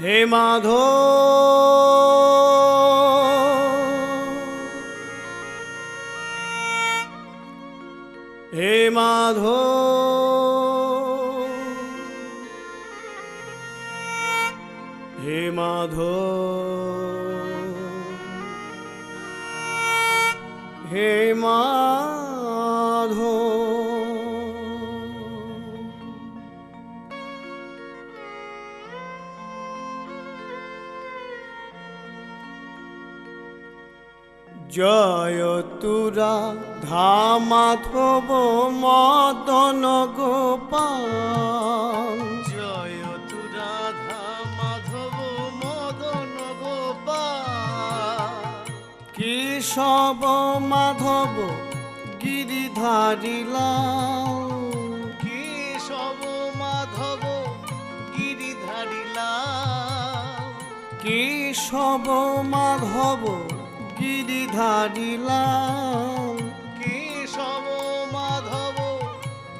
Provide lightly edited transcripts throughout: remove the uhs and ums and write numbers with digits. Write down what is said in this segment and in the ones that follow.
হে মাধব, হে মাধব, হে মাধব, হে মাধব। জয় তুরা ধা মাধব মদন গোপাল, জয় তুরা ধা মাধব মদন গোপাল। কেশব মাধব গিরিধারী লাল, কেশব মাধব গিরিধারী লাল। কেশব মাধব গিরিধারী লাল, কেশব মাধব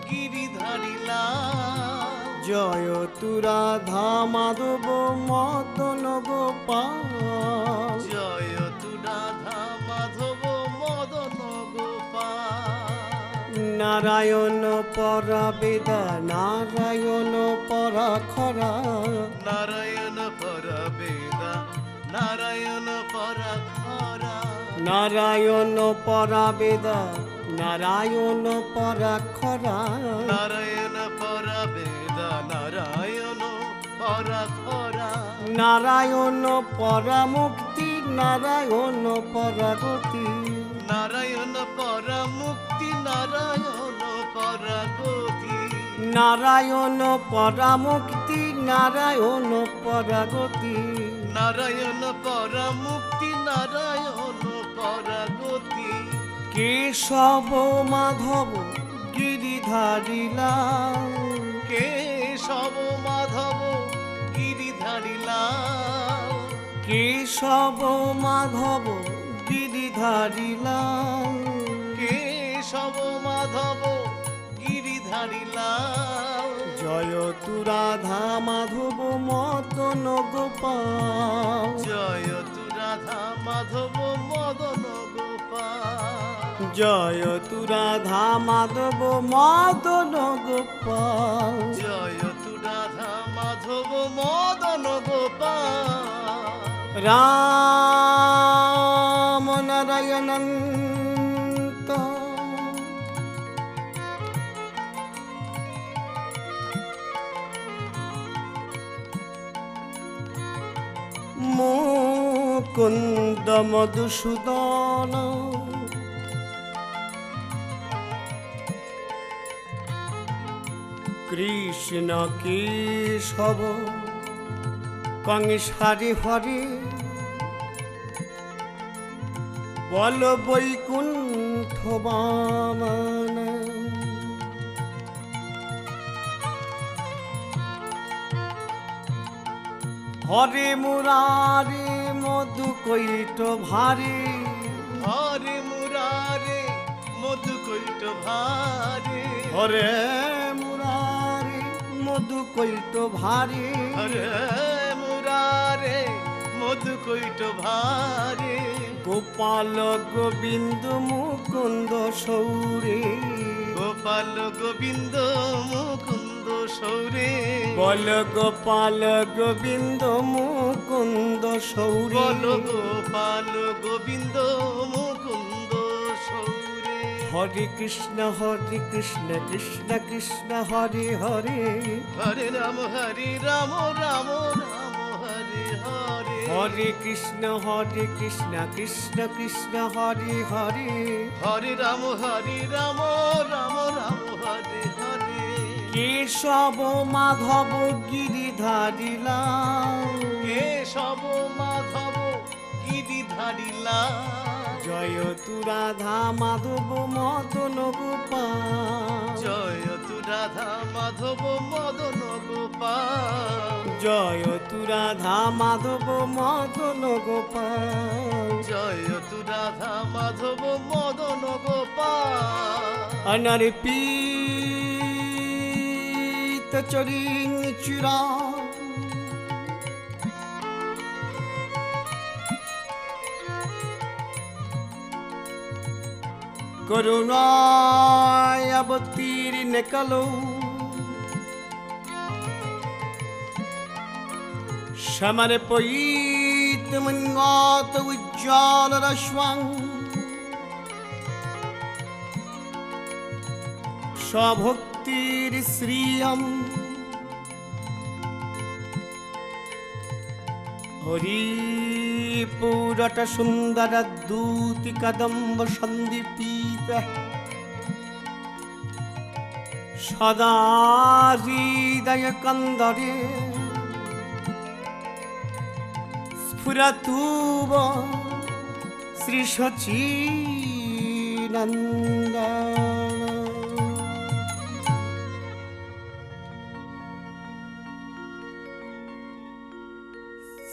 গিরিধারী লাল। জয় তুরা ধা মাধব মদন গোপাল, জয় তুরা ধা মাধব মদন গোপাল। নারায়ণ পরা বেদা, নারায়ণ পরা খরা, নারায়ণ পর বেদা, নারায়ণ পর খরা। নারায়ণ পরা বেদা, নারায়ণ পরা খরা, নারায়ণ পর বেদা, নারায়ণ পর খরা। নারায়ণ পরা মুক্তি, নারায়ণ পরা গতি, নারায়ণ পর মুক্তি, নারায়ণ পর গতি। নারায়ণ পরা মুক্তি, নারায়ণ পরা গতি, নারায়ণ পর মুক্তি, নারায়ণ পর গতি। কেশব মাধব গিরিধারী লাল, কেশব মাধব গিরিধারী লাল। কেশব মাধব গিরিধারী লাল, কেশব মাধব গিরিধারী লাল। জয় তুরা ধা মাধব মদন গোপাল, জয় তু রাধা মাধব মদন গোপাল। জয় তুরা ধা মাধব মদন গোপাল, জয় তু রাধা মাধব মদন গোপাল। রাম নারায়ণ মুকুন্দ মধুসূদন, কৃষ্ণ কেশব কংসারি হরে, বল বৈকুণ্ঠ বামন, হরে মুরারে মধু কৈট ভারে, হরে মুরারে মধু কৈট ভারে। হরে মুরারে মধু কৈট ভারে, হরে মুরারে মধু কৈট ভারে। গোপাল গোবিন্দ মুকুন্দ সৌরে, গোপাল গোবিন্দ মুকুন্দ সৌরে। বল গোপাল গোবিন্দ মুকুন্দ সৌরে, বল গোপাল গোবিন্দ মুকুন্দ সৌরে। হরে কৃষ্ণ কৃষ্ণ কৃষ্ণ হরে হরে, হরে রাম রাম রাম হরে হরে। হরে কৃষ্ণ কৃষ্ণ কৃষ্ণ হরে হরে, হরে রাম রাম রাম হরে হরে। কেশব মাধব গিরিধারী লাল, কেশব মাধব গিরিধারী লাল। জয় তু রাধা মাধব মদন গোপাল, জয় তু রাধা মাধব মদন গোপাল। জয় তু রাধা মাধব মদন গোপাল, জয় তু রাধা মাধব মদন গোপাল। অনার পীত চরিং চূড়া, করুণায় অবতীর্ণ কলো সমর্পয়িতুমঙ্গত উজ্জ্বল রশ্মং স্বভক্তির শ্রিয়ম হরিপুরট সুন্দর দূতি কদম্ব সন্দীপিত সদা হৃদয় কন্দরে স্ফুরতুব শ্রী সচিনন্দন।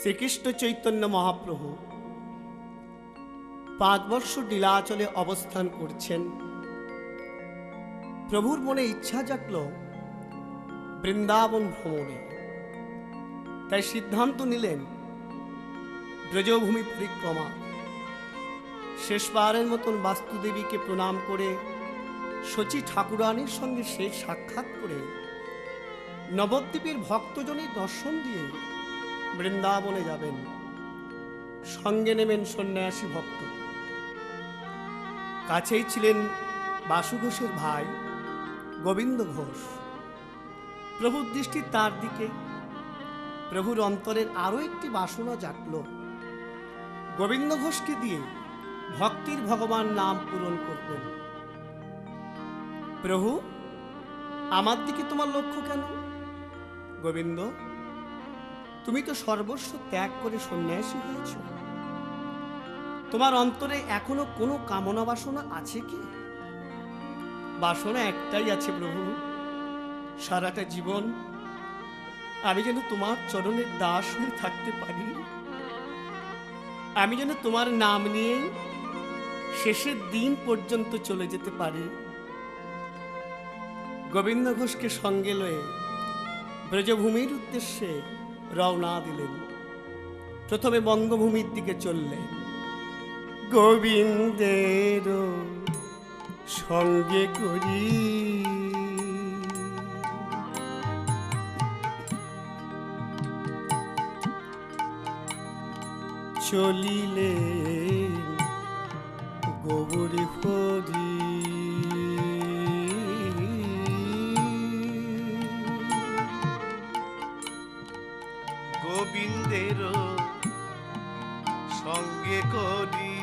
শ্রীকৃষ্ণ চৈতন্য মহাপ্রভু 5 বর্ষ নীলাচলে অবস্থান করছেন। প্রভুর মনে ইচ্ছা জাগল বৃন্দাবন ভ্রমণে, তাই সিদ্ধান্ত নিলেন ব্রজভূমি পরিক্রমা। শেষবারের মতন বাস্তুদেবীকে প্রণাম করে শচী ঠাকুরানীর সঙ্গে শেষ সাক্ষাৎ করে নবদ্বীপের ভক্তজনের দর্শন দিয়ে বৃন্দাবনে যাবেন। সঙ্গে নেবেন সন্ন্যাসী ভক্ত। কাছেই ছিলেন বাসু ঘোষের ভাই গোবিন্দ ঘোষ। প্রভুর দৃষ্টি তার দিকে। প্রভুর অন্তরের আরো একটি বাসনা জাগল, গোবিন্দ ঘোষকে দিয়ে ভক্তির ভগবান নাম পূরণ করবেন। প্রভু, আমার দিকে তোমার লক্ষ্য কেন? গোবিন্দ, তুমি তো সর্বস্ব ত্যাগ করে সন্ন্যাসী হয়েছ। তোমার অন্তরে এখনো কোনো কামনা বাসনা আছে কি? বাসনা একটাই আছে প্রভু, সারাটা জীবন আমি যেন তোমার চরণের দাস হয়ে থাকতে পারি। আমি যেন তোমার নাম নিয়ে শেষের দিন পর্যন্ত চলে যেতে পারি। গোবিন্দ ঘোষকে সঙ্গে লয়ে ব্রজভূমির উদ্দেশ্যে রওনা দিলেন। প্রথমে বঙ্গভূমির দিকে চললেন। গোবিন্দের সঙ্গে করি চলিলে গৌরী হরি। গোবিন্দের সঙ্গে করি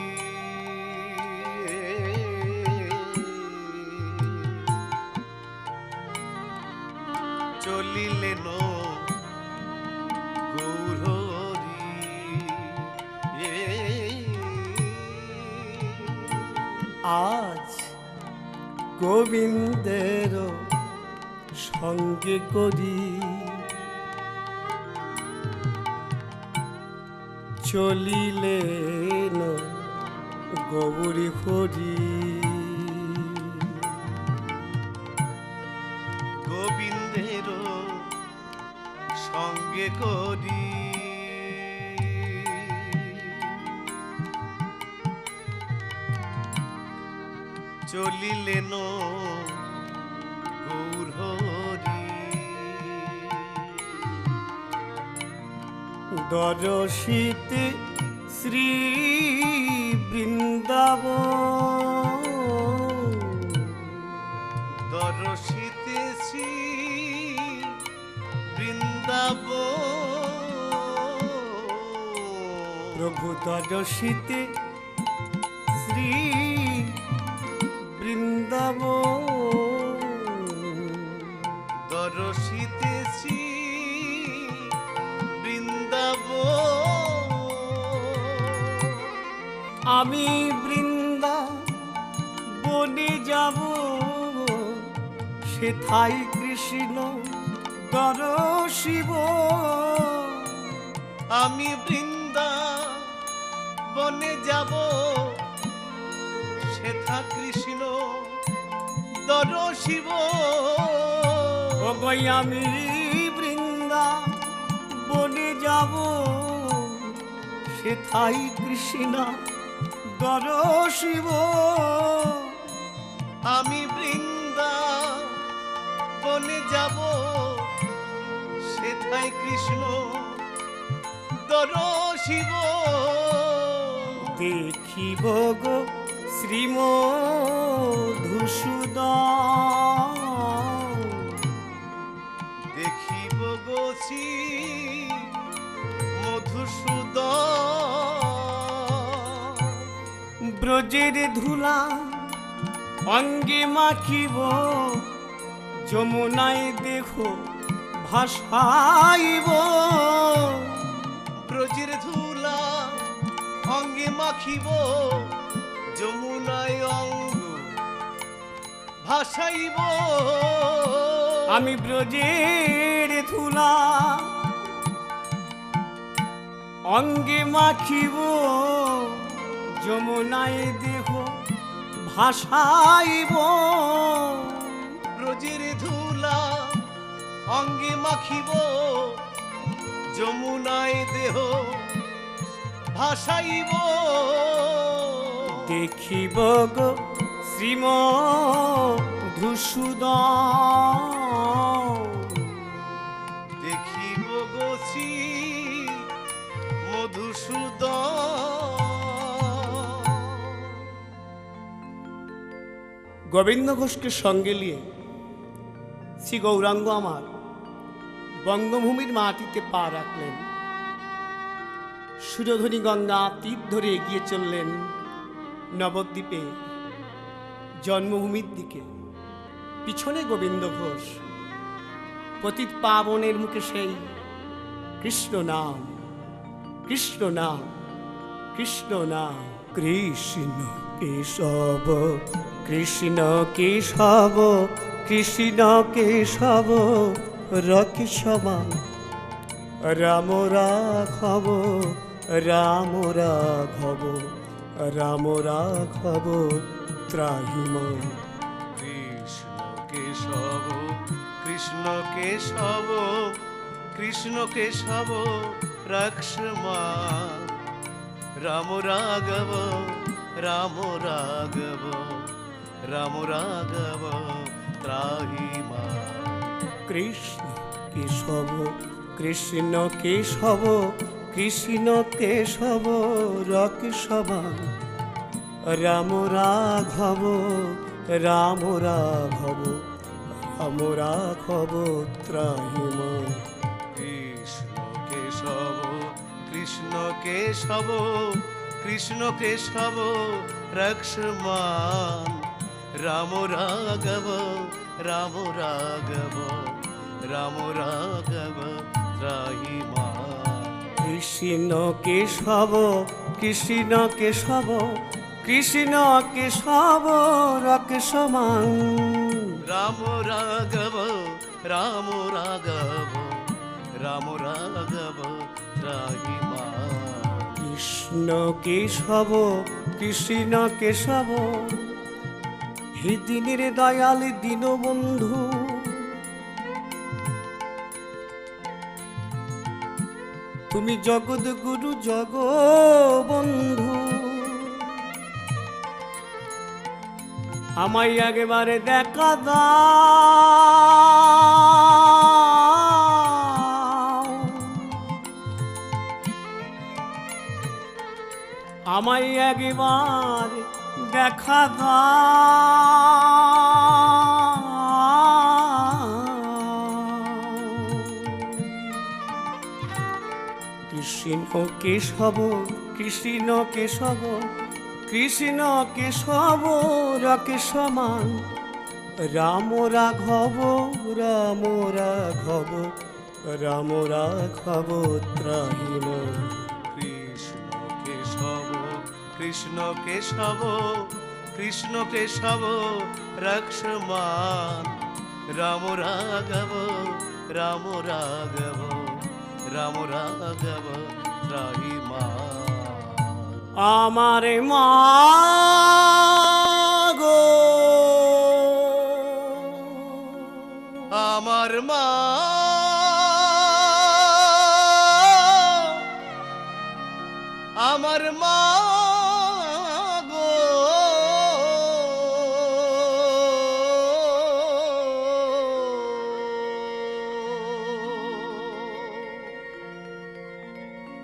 চলিলেন গৌর হরি। আজ গোবিন্দের সঙ্গে করি চলিলেন গৌরী হরি। গোবিন্দের সঙ্গে করি চলিলেন গৌর হরি। দর্শিতে শ্রী বৃন্দাবন দর্শিতে শ্রী বৃন্দাবন প্রভু দর্শিতে শ্রী বৃন্দাবন দর্শিতে শ্রী বৃন্দাবন আমি বৃন্দাবনে যাব সেথাই কৃষ্ণ দর্শিব। আমি বৃন্দাবনে যাব সেথা কৃষ্ণ দর্শিব। ও গই আমি বৃন্দাবনে যাব সেথাই কৃষ্ণ দর্শিব। আমি বৃন্দাবনে যাব, সেথায় কৃষ্ণ দর্শিব। দেখিব গো শ্রীমধুসূদন, দেখিব গো শ্রী মধুসূদন। ব্রজের ধুলা অঙ্গে মাখিব, যমুনায় দেখো ভাসাইব। ব্রজের ধুলা অঙ্গে মাখিব, যমুনায় অঙ্গ ভাসাইব। আমি ব্রজের ধুলা অঙ্গে মাখিব, যমুনায় দেখো ভাসাইব। ব্রজের ধুলা অঙ্গে মাখিব, যমুনায় দেহ ভাসাইব। দেখিব গো শ্রীমধুসূদন, দেখিব গো শ্রী মধুসূদন। গোবিন্দ ঘোষকে সঙ্গে নিয়ে শ্রী গৌরাঙ্গ আমার বঙ্গভূমির মাটিতে পা রাখলেন। সুরধনী গঙ্গা তীর ধরে এগিয়ে চললেন নবদ্বীপে জন্মভূমির দিকে। পিছনে গোবিন্দ ঘোষ, পতিত পাবনের মুখে সেই কৃষ্ণ নাম, কৃষ্ণ নাম, কৃষ্ণ নাম। কৃষ্ণ কেশব, কৃষ্ণ কেশব, কৃষ্ণ কেশব রকেশবা, রাম রাঘব, রাম রাঘব, রাম রাঘব ত্রাহিম। কৃষ্ণ কেশব, কৃষ্ণ কেশব, কৃষ্ণ কেশব রক্ষ্মণ। রাম রাঘব, রাম রাঘব, রাম রাঘব ত্রাহি মাম। কৃষ্ণ কেশব, কৃষ্ণ কেশব, কৃষ্ণ কেশব রকেশবা, রাম রাঘব, রাম রাঘব, রাম রাঘব ত্রাহিম। কৃষ্ণ কেশব, কৃষ্ণ কেশব, কৃষ্ণ কেশব রক্ষ্মণ। রাম রাঘব, রাম রাঘব, রাম রাঘব ত্রাহি মাম। কৃষ্ণ কেশব, কৃষ্ণ কেশব, কৃষ্ণ কেশব রকেশবা, রাম রাঘব, রাম রাঘব, রাম রাঘব ত্রাহি মাম। কৃষ্ণ কেশব, কৃষ্ণ কেশব, হে দিনের দয়াল দীনবন্ধু, তুমি জগৎ গুরু জগবন্ধু, আমায় একেবারে দেখা দাও, আমায় একবার দেখা দাও। কৃষ্ণ কেশব, কৃষ্ণ কেশব, কৃষ্ণ কেশব রকেশবা, রাম রাঘব, রাম রাঘব, রাম রাঘব ত্রাহিম। কৃষ্ণ কেশব, কৃষ্ণ কেশব, কৃষ্ণ কেশব রক্ষ্মণ। রাম রাঘব, রাম রাঘব, রাম রাঘব ত্রাহি মাম। আমার মা গো, আমার মা, আমার মা গো,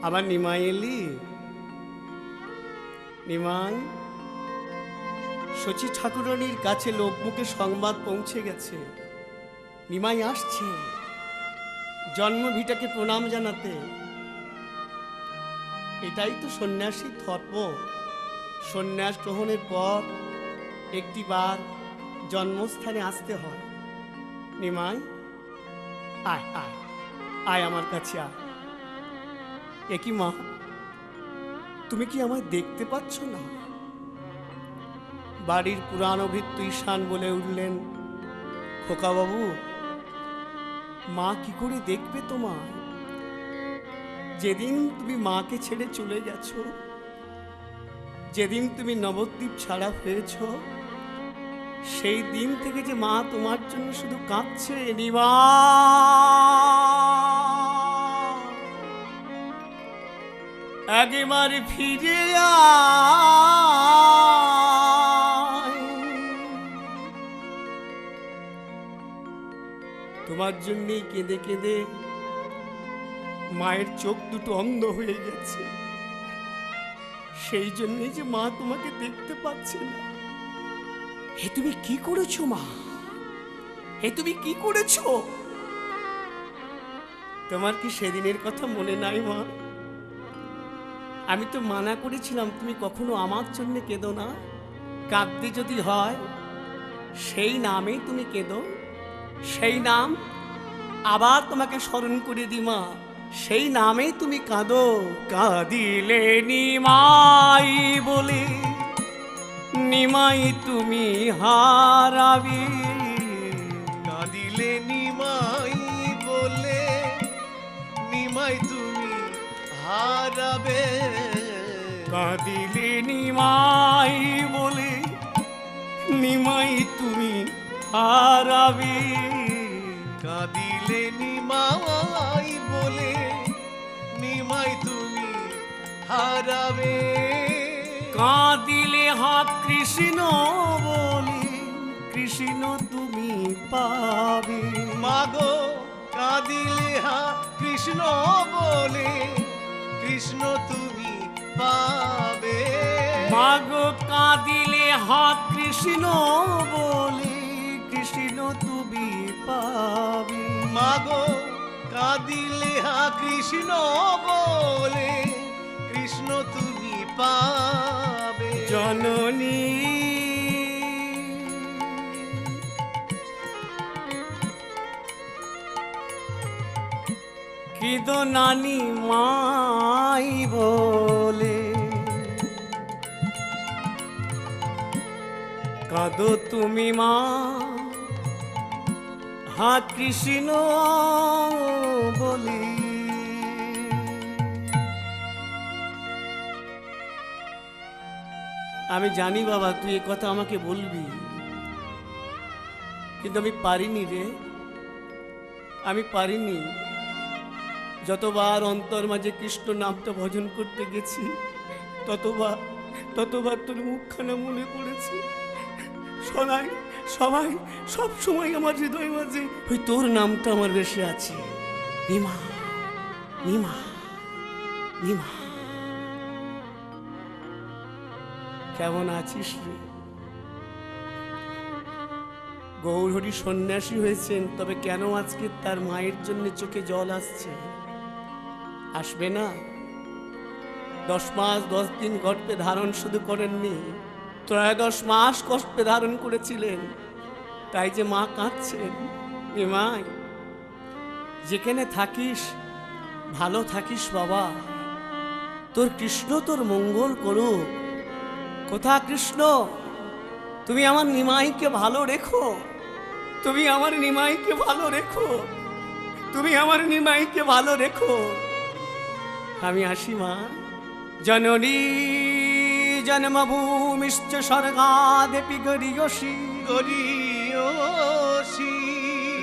আমার নিমাই এলি? নিমাই, শচী ঠাকুরানীর কাছে লোকমুখে সংবাদ পৌঁছে গেছে, নিমাই আসছে জন্মভিটাকে প্রণাম জানাতে। এটাই তো সন্ন্যাসী ধর্ম। সন্ন্যাস গ্রহণের পর একটিবার জন্মস্থানে আসতে হয়। নিমাই, আয় আয় আয় আমার কাছে আয়। একই মা, তুমি কি আমায় দেখতে পাচ্ছ না? বাড়ির পুরানো ভৃত্য ঈশান বলে উঠলেন, খোকা বাবু, মা কি করে দেখবে তোমায়? যেদিন তুমি মাকে ছেড়ে চলে গেছো, যেদিন তুমি নবদ্বীপ ছাড়া হয়েছ, সেই দিন থেকে যে মা তোমার জন্য শুধু কাঁদছে। নিমা, একবার ফিরে আয়, তোমার জন্যই কেঁদে কেঁদে মায়ের চোখ দুটো অন্ধ হয়ে গেছে। সেই জন্যই যে মা তোমাকে দেখতে পাচ্ছে না। হে তুমি কি করেছো মা? হে তুমি কি করেছো? তোমার কি সেদিনের কথা মনে নাই মা? আমি তো মানা করেছিলাম তুমি কখনো আমার জন্য কেঁদো না। কাঁদতে যদি হয় সেই নামেই তুমি কেঁদো। সেই নাম আবার তোমাকে স্মরণ করে দি মা, সেই নামেই তুমি কাঁদো। কাঁদিলে নিমাই বলে নিমাই তুমি হারাবি। কাঁদিলে নিমাই বলে নিমাই তুমি হারাবে। কাঁদিলে নিমাই বলে নিমাই তুমি হারাবে। কাঁদিলে নিমাই বলে নিমাই তুমি হারাবে। কাঁদিলে হা কৃষ্ণ বলে কৃষ্ণ তুমি পাবে। মাগো কাঁদিলে হা কৃষ্ণ বলে কৃষ্ণ তুমি পাবে। মাগো কাঁদিলে হা কৃষ্ণ বলে কৃষ্ণ তুমি পাবে। মাগো কাঁদিলে হা কৃষ্ণ বলে কৃষ্ণ তুমি পাবে। জননী কিদো নানি মাই বলে কাঁদো তুমি মা হা কৃষ্ণ বলি। আমি জানি বাবা তুই এ কথা আমাকে বলবি, কিন্তু আমি পারিনি রে, আমি পারিনি। যতবার অন্তর মাঝে কৃষ্ণ নামটা ভজন করতে গেছি ততবার তোর মুখখানা মনে পড়েছে। সবাই সবাই সব সময় আমার হৃদয় মাঝে ওই তোর নামটা আমার বেশি আছে। নিমা, নিমা, নিমা, কেমন আছিস রে? গৌরহরি সন্ন্যাসী হয়েছেন, তবে কেন আজকে তার মায়ের জন্য চোখে জল আসছে? আসবে না? 10 মাস 10 দিন গর্ভে ধারণ শুধু করেননি, 13 মাস কষ্টে ধারণ করেছিলেন। তাই যে মা কাঁদছেন। নিমাই, যেখানে থাকিস ভালো থাকিস বাবা। তোর কৃষ্ণ তোর মঙ্গল করুক। কোথা কৃষ্ণ? তুমি আমার নিমাইকে ভালো রেখো, তুমি আমার নিমাইকে ভালো রেখো, তুমি আমার নিমাইকে ভালো রেখো। আমি আসি মা। জননী জন্মভূমিশ্চ স্বর্গাদেপি গরীয়সী। গরীয়সী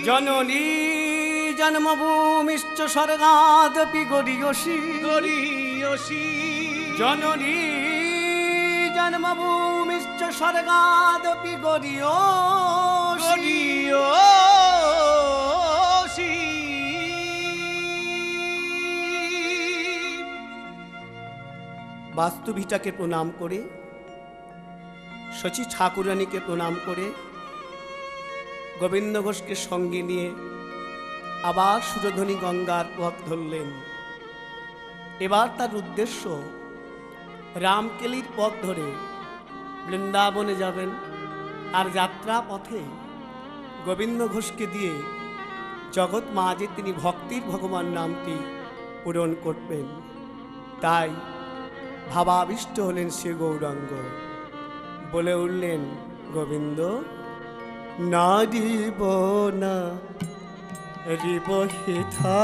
জননী জন্মভূমিশ্চ স্বর্গাদেপি গরীয়সী। গরীয়সী জননী জন্মভূমিশ্চ স্বর্গাদেপি গরীয়সী। গরীয়সী বাস্তুভিটাকে প্রণাম করে, শচী ঠাকুরানীকে প্রণাম করে, গোবিন্দ ঘোষকে সঙ্গে নিয়ে আবার সুরধ্বনি গঙ্গার পথ ধরলেন। এবার তার উদ্দেশ্য রামকেলির পথ ধরে বৃন্দাবনে যাবেন, আর যাত্রা পথে গোবিন্দ ঘোষকে দিয়ে জগৎ মাঝে তিনি ভক্তির ভগবান নামটি পূরণ করবেন। তাই ভাবাবিষ্ট হলেন শ্রী গৌরাঙ্গ, বলে উঠলেন, গোবিন্দ না দিব না রিব হেথা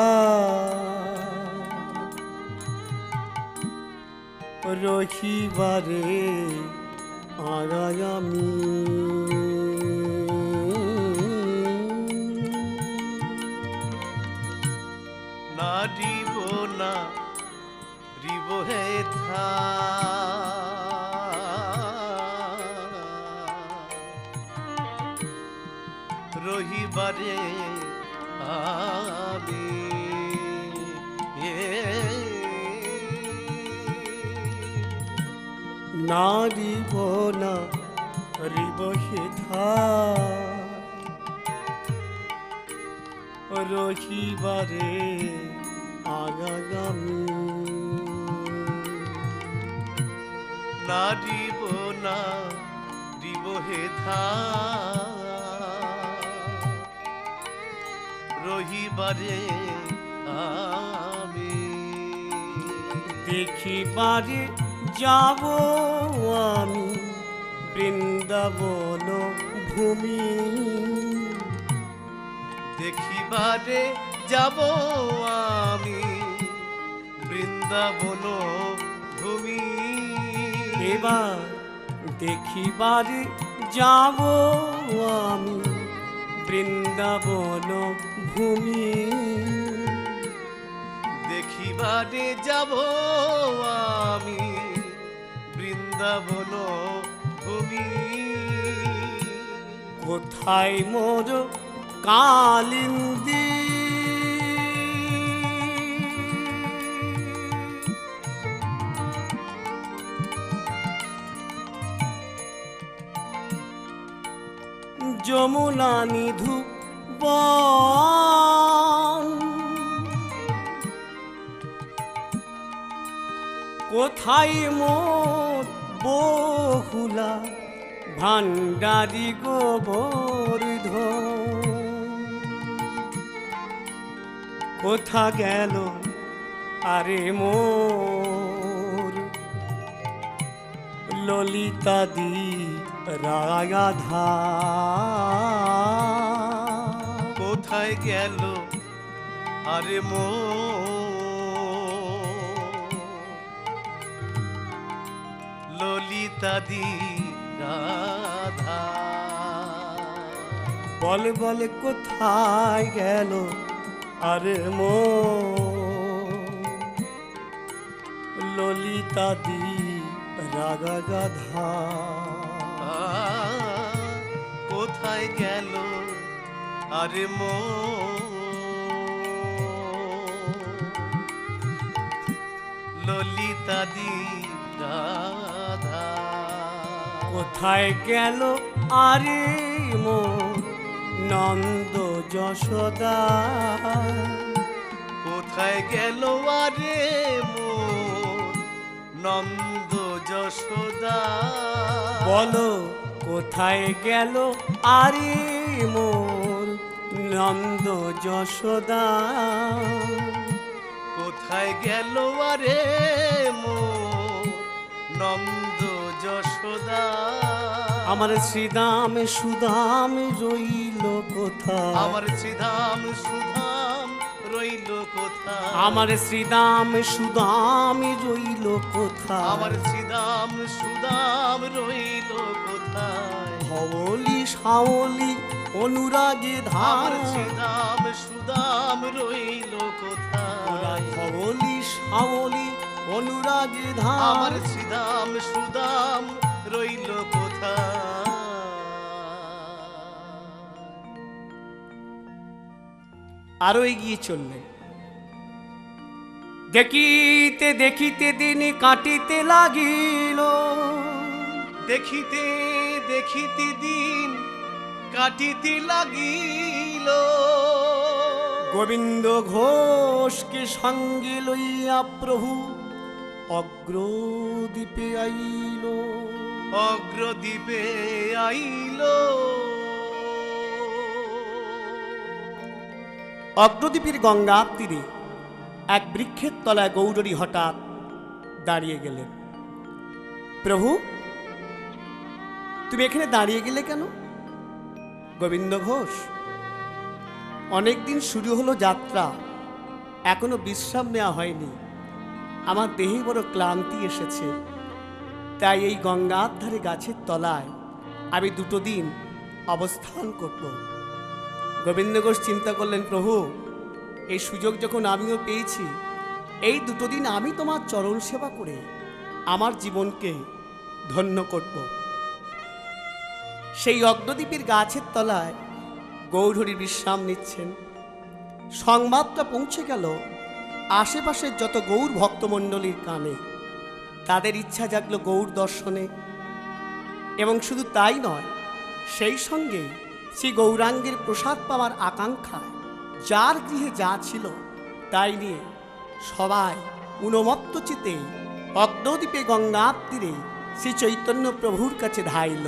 রহিবারে আগায়ামি না দিব না রিব হেথা রহিবারে আমি না দিব না রিব হেথা রহিবারে আগামী না দিব না দিব হেথা রহিবারে আমি দেখিবারে যাব আমি বৃন্দাবন ভূমি, দেখিবারে যাব আমি বৃন্দাবন ভূমি। এবার দেখিবারে যাব আমি বৃন্দাবন ভূমি, দেখিবারে যাব আমি বৃন্দাবন ভূমি। কোথায় মোর কালিন্দী যমুনা নিধু বন, কোথায় মোর বহুলা ভান্ডারি গোবর্ধন, কোথা গেল আরে মোর ললিতাদি রাগাধা, কোথায় গেল আরে মো ললিতাদি রাধা, বল বল কোথায় গেল আরে মোর ললিতাদি রাগা গাধা, কোথায় গেল আরে মো ললিতাদি রাধা, কোথায় গেল আরে মোর নন্দ যশোদা, কোথায় গেল আরে মো নন্দ যশোদা, বলো কোথায় গেল আরে মোর নন্দ যশোদা, কোথায় গেল আরে মো নন্দ যশোদা, আমার শ্রীদাম সুদাম রইল কোথায়, আমার শ্রীধাম সুধাম রইল কোথায়, আমার শ্রীদাম সুদাম রইল কোথায়, আমার শ্রীধাম সুধাম রইল কোথায়, ধবলি সাওলি অনুরাগে আমার ধার, শ্রীধাম সুধাম রইল কোথায়, ধবলি সাওলি অনুরাগে আমার ধার, শ্রীধাম সুধাম রইল কোথায়। আরো এগিয়ে চললেন। দেখিতে দেখিতে দিন কাটিতে লাগিল, দেখিতে দেখিতে দিন কাটিতে লাগিল। গোবিন্দ ঘোষকে সঙ্গে লইয়া প্রভু অগ্রদ্বীপে আইল। অগ্রদ্বীপে আইল। অগ্রদ্বীপের গঙ্গার তীরে এক বৃক্ষের তলায় গৌরী হঠাৎ দাঁড়িয়ে গেলেন। প্রভু, তুমি এখানে দাঁড়িয়ে গেলে কেন? গোবিন্দ ঘোষ, অনেকদিন শুরু হলো যাত্রা, এখনো বিশ্রাম নেওয়া হয়নি। আমার দেহে বড় ক্লান্তি এসেছে, তাই এই গঙ্গার ধারে গাছের তলায় আমি 2 দিন অবস্থান করব। গোবিন্দ ঘোষ চিন্তা করলেন, প্রভু, এই সুযোগ যখন আমিও পেয়েছি, এই 2 দিন আমি তোমার চরণ সেবা করে আমার জীবনকে ধন্য করব। সেই অগ্রদ্বীপের গাছের তলায় গৌরহরি বিশ্রাম নিচ্ছেন। সংবাদটা পৌঁছে গেল আশেপাশের যত গৌর ভক্তমণ্ডলীর কানে। তাদের ইচ্ছা জাগলো গৌর দর্শনে, এবং শুধু তাই নয়, সেই সঙ্গে শ্রী গৌরাঙ্গের প্রসাদ পাওয়ার আকাঙ্ক্ষায় যার গৃহে যা ছিল তাই নিয়ে সবাই উন্মত্ত চিতে অগ্রদ্বীপে গঙ্গার তীরে শ্রী চৈতন্য প্রভুর কাছে ধাইল।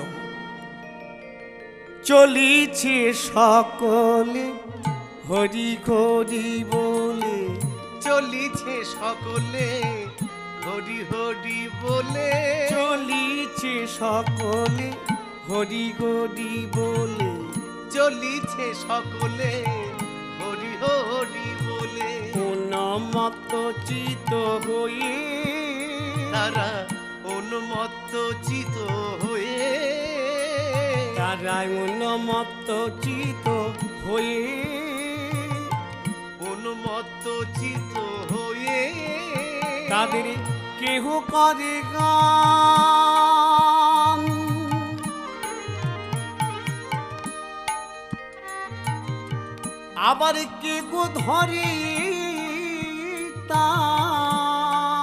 চলিছে সকলে হরি হরি বলে, চলিছে সকলে হরি হরি বলে। চলিছে সকলে হরি হরি বলে, চলিছে সকলে হরি হরি বলে। উন্মত্ত চিত হয়ে তারা উন্মত্ত চিত হয়ে, তারা উন্মত্ত চিত হয়ে, উন্মত্ত চিত হয়ে তাদের কেহ করে গান, আবার কেহ ধরে তান।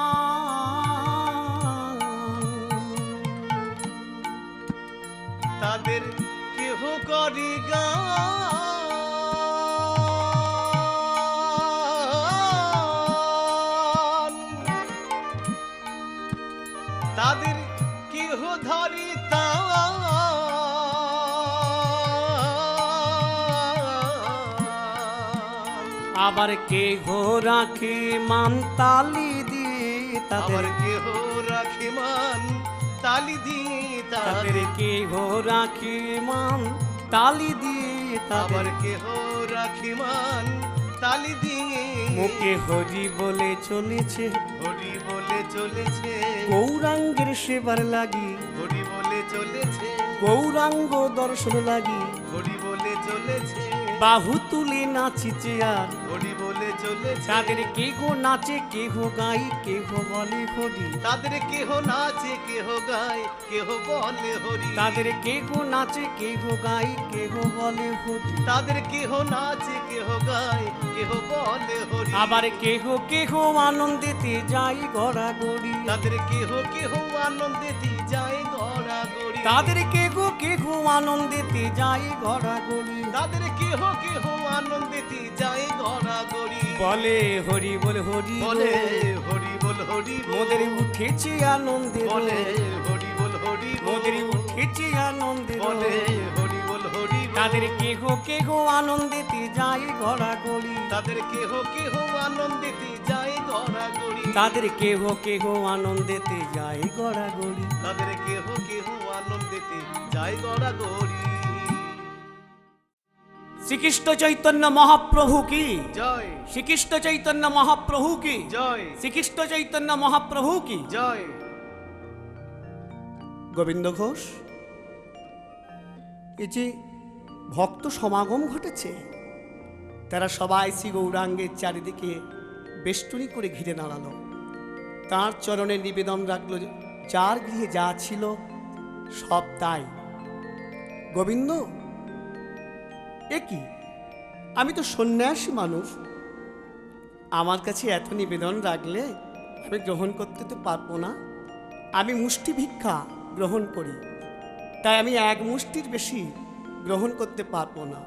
তাদের কেহ করি গান, তাদের কেহ ধরি তান। আবার কেহ রাখে মান তালি দিয়ে তাদের, আবার কেহ রাখে মান তালি দিয়ে তাদের তাদের। কেহ রাখে মান তালি দিয়ে আবার তাদের, কেহ রাখে মান তালি দিয়ে মুখে হরি বলে চলেছে হরি বলে চলেছে। গৌরাঙ্গের সেবার লাগি, হরি বলে চলেছে। গৌরাঙ্গ দর্শন লাগি, হরি বলে চলেছে। বাহু তুলে নাচিছে আর হরি বলে চলেছে। তাদের কেহ নাচে কেহ গাই কেহ বলে হরি, তাদের কেহ নাচে কেহ গায় কেহ বলে হরি। তাদের কেহ নাচে কেহ গাই কেহ বলে হরি, তাদের কেহ নাচে কেহ গায় কেহ বলে হরি। আবার কেহ কেহ আনন্দেতে যাই গড়াগড়ি, তাদের কেহ কেহ আনন্দেতে যায় গড়াগড়ি। তাদের কেহ কেহ আনন্দেতে যাই গড়াগড়ি, তাদের কেহ কেহ আনন্দেতে যায় গড়াগড়ি। বলে হরি বল হরি বলে বল, হরি বল হরি বল। মোদের উঠেছে আনন্দে বলে হরি বল হরি বল। মোদের উঠেছে আনন্দে বলে হরি বল হরি বল। তাদের কেহ কেহ আনন্দেতে যাই গড়াগড়ি, তাদের কেহ কেহ আনন্দেতে যায় গড়াগড়ি। তাদের কেহ কেহ আনন্দেতে যাই গড়াগড়ি। তাদের কেহ কেহ আনন্দেতে যায় গড়াগড়ি। শ্রীকৃষ্ণ চৈতন্য মহাপ্রভু কি জয় শ্রীকৃষ্ণ চৈতন্য মহাপ্রভু কি জয় শ্রীকৃষ্ণ চৈতন্য মহাপ্রভু কি জয়। গোবিন্দ ঘোষ, এই যে ভক্ত সমাগম ঘটেছে, তারা সবাই শ্রী গৌরাঙ্গের চারিদিকে বেষ্টনী করে ঘিরে দাঁড়ালো। তাঁর চরণে নিবেদন রাখলো, যার গৃহে যা ছিল সব তাই। গোবিন্দ, এ কি? আমি তো সন্ন্যাসী মানুষ, আমার কাছে এত নিবেদন রাখলে আমি গ্রহণ করতে তো পারবো না। আমি মুষ্টি ভিক্ষা গ্রহণ করি, তাই আমি এক মুষ্টির বেশি গ্রহণ করতে পারবো না।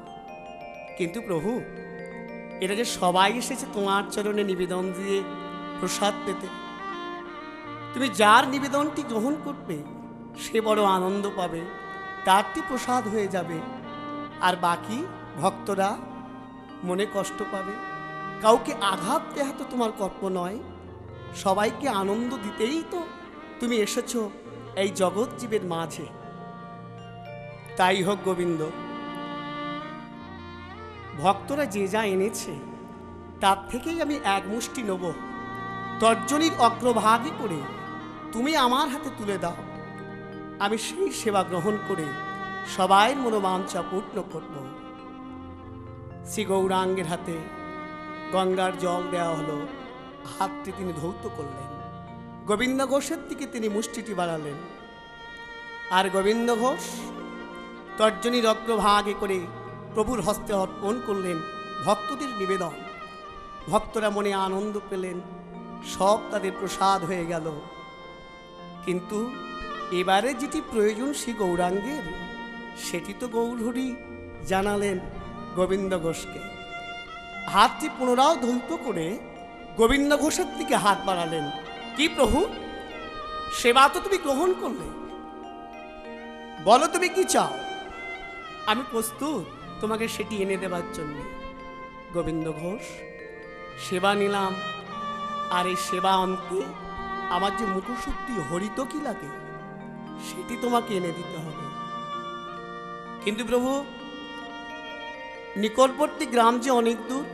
কিন্তু প্রভু, এটা যে সবাই এসেছে তোমার চরণে নিবেদন দিয়ে প্রসাদ পেতে, তুমি যার নিবেদনটি গ্রহণ করবে সে বড় আনন্দ পাবে, তারটি প্রসাদ হয়ে যাবে, আর বাকি ভক্তরা মনে কষ্ট পাবে। কাউকে আঘাত দেওয়া তো তোমার কর্ম নয়, সবাইকে আনন্দ দিতেই তো তুমি এসেছো এই জগৎ জীবের মাঝে। তাই হোক গোবিন্দ, ভক্তরা যে যা এনেছে তার থেকেই আমি এক মুষ্টি নেব, তর্জনীর অগ্রভাগে করে তুমি আমার হাতে তুলে দাও। আমি সেই সেবা গ্রহণ করে সবাই মনোবাঞ্ছা পূর্ণ করব। শ্রী গৌরাঙ্গের হাতে গঙ্গার জল দেওয়া হলো, হাতটি তিনি ধৌত করলেন। গোবিন্দ ঘোষের দিকে তিনি মুষ্টিটি বাড়ালেন, আর গোবিন্দ ঘোষ তর্জনীর অগ্রভাগে করে প্রভুর হস্তে অর্পণ করলেন ভক্তদের নিবেদন। ভক্তরা মনে আনন্দ পেলেন, সব তাদের প্রসাদ হয়ে গেল। কিন্তু এবারে যেটি প্রয়োজন শ্রী গৌরাঙ্গের, সেটি তো গৌরহরি জানালেন গোবিন্দ ঘোষকে। হাতটি পুনরাও ধৌত করে গোবিন্দ ঘোষের দিকে হাত বাড়ালেন। কি প্রভু, সেবা তো তুমি গ্রহণ করলে, বলো তুমি কি চাও, আমি প্রস্তুত তোমাকে সেটি এনে দেবার জন্য। গোবিন্দ ঘোষ, সেবা নিলাম, আর এই সেবা অন্তে আমার যে মুখশুদ্ধি হরিত কি লাগে সেটি তোমাকে এনে দিতে হবে। কিন্তু প্রভু, নিকটবর্তী গ্রাম যে অনেক দূর,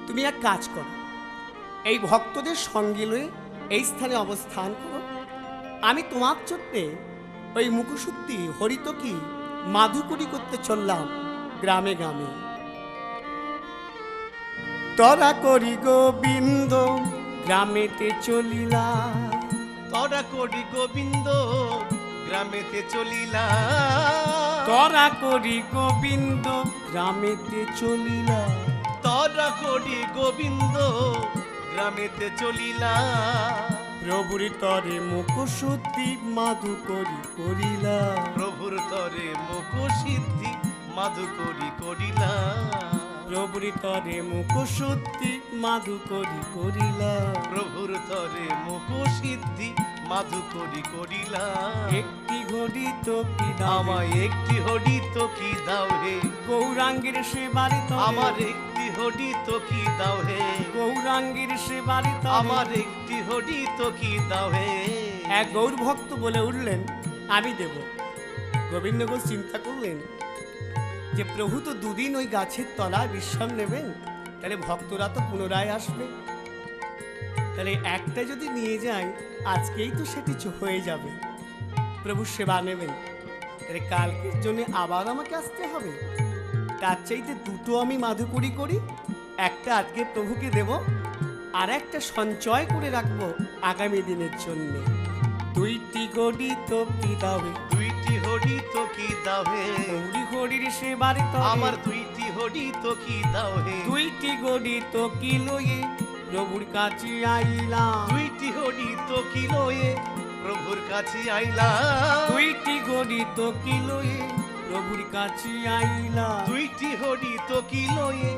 তুমি এক কাজ করো, এই ভক্তদের সঙ্গে লয়ে এই স্থানে অবস্থান করো। আমি তোমার জন্যে ওই মুখশুদ্ধি হরিত কি মাধুকরী করতে চললাম গ্রামে গ্রামে। তরা করি গোবিন্দ গ্রামেতে চলিলা, তরা করি গোবিন্দ গ্রামেতে চলিলা, তরা করি গোবিন্দ গ্রামেতে চলিলা, তরা করি গোবিন্দ গ্রামেতে চলিলা, প্রভুর তরে মুখশুদ্ধি মাধুকরী করিলা, প্রভুর তরে মুখ সিদ্ধি মাধুকরী করিলা, প্রভুর তরে মুখশুদ্ধি মাধুকরী করিলা, প্রভুর তরে মুখ সিদ্ধি মাধুকরী করিলা। একটি ঘড়ি তো কি দাও আমায় একটি হরি তো কি দাও হে, গৌরাঙ্গের সেবারে তরে, আমার একটি হরি তো কি দাও হে, গৌরাঙ্গের সেবারে তরে। আমার একটি হরি তো কি দাও হে। এক গৌর ভক্ত বলে উঠলেন, আমি দেব। গোবিন্দ ঘোষ চিন্তা করলেন যে প্রভু তো দুদিন ওই গাছের তলায় বিশ্রাম নেবেন, তাহলে ভক্তরা তো পুনরায় আসবে, তাহলে একটা যদি নিয়ে যাই আজকেই তো সেটি হয়ে যাবে, প্রভু সেবা নেবেন, তাহলে কালকের জন্য আবার আমাকে আসতে হবে। তার চাইতে দুটো আমি মাধুকরী করি, একটা আজকে প্রভুকে দেব, আর একটা সঞ্চয় করে রাখবো আগামী দিনের জন্য। দুইটি গড়ি তো কি দাবে, দুইটি হরি তো কি দাও হে, গৌরী হরির সেবারে তরে, আমার দুইটি হরি তো কি দাও হে, দুইটি গড়ি তো কি লয়ে প্রভুর কাছে আইলাম, দুইটি হরি তো কি লয়ে প্রভুর কাছে আইলা, দুইটি গড়ি তো কি লয়ে প্রভুর কাছে আইলাম, দুইটি হরি তো কি লয়ে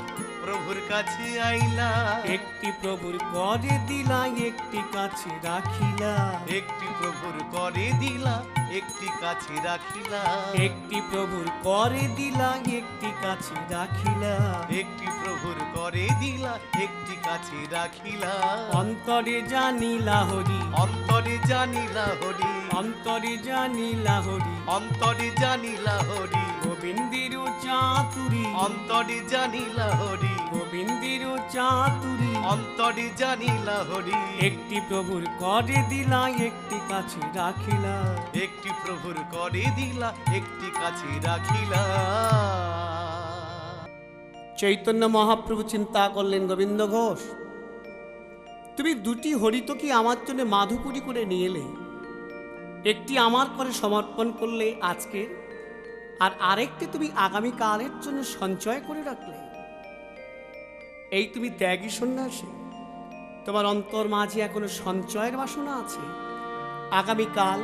প্রভুর কাছে আইলা, একটি প্রভুর করে দিলা একটি কাছে রাখিলা, একটি প্রভুর করে দিলা একটি কাছে রাখিলা, একটি প্রভুর করে দিলা একটি কাছে রাখিলা, একটি প্রভুর করে দিলা একটি কাছে রাখিলা, অন্তরে জানিলা হরি, অন্তরে জানিলা হরি, অন্তরে জানিলা হরি, অন্তরে জানিলা হরি, গোবিন্দের চাতুরি, অন্তরে জানিলা হরি, গোবিন্দের চাতুরি, অন্তরে জানিলা হরি, একটি প্রভুর করে দিলা একটি কাছে রাখিলা, একটি প্রভুর করে দিলা একটি কাছে রাখিলা। চৈতন্য মহাপ্রভু চিন্তা করলেন, গোবিন্দ ঘোষ, তুমি দুটি হরিত কি আমার জন্য মাধুকরী করে নিয়ে এলে, একটি আমার করে সমর্পণ করলে আজকে, আর আরেকটি তুমি আগামীকালের জন্য সঞ্চয় করে রাখলে। এই তুমি ত্যাগী সন্ন্যাসী, তোমার অন্তর মাঝে এখনো সঞ্চয়ের বাসনা আছে। আগামীকাল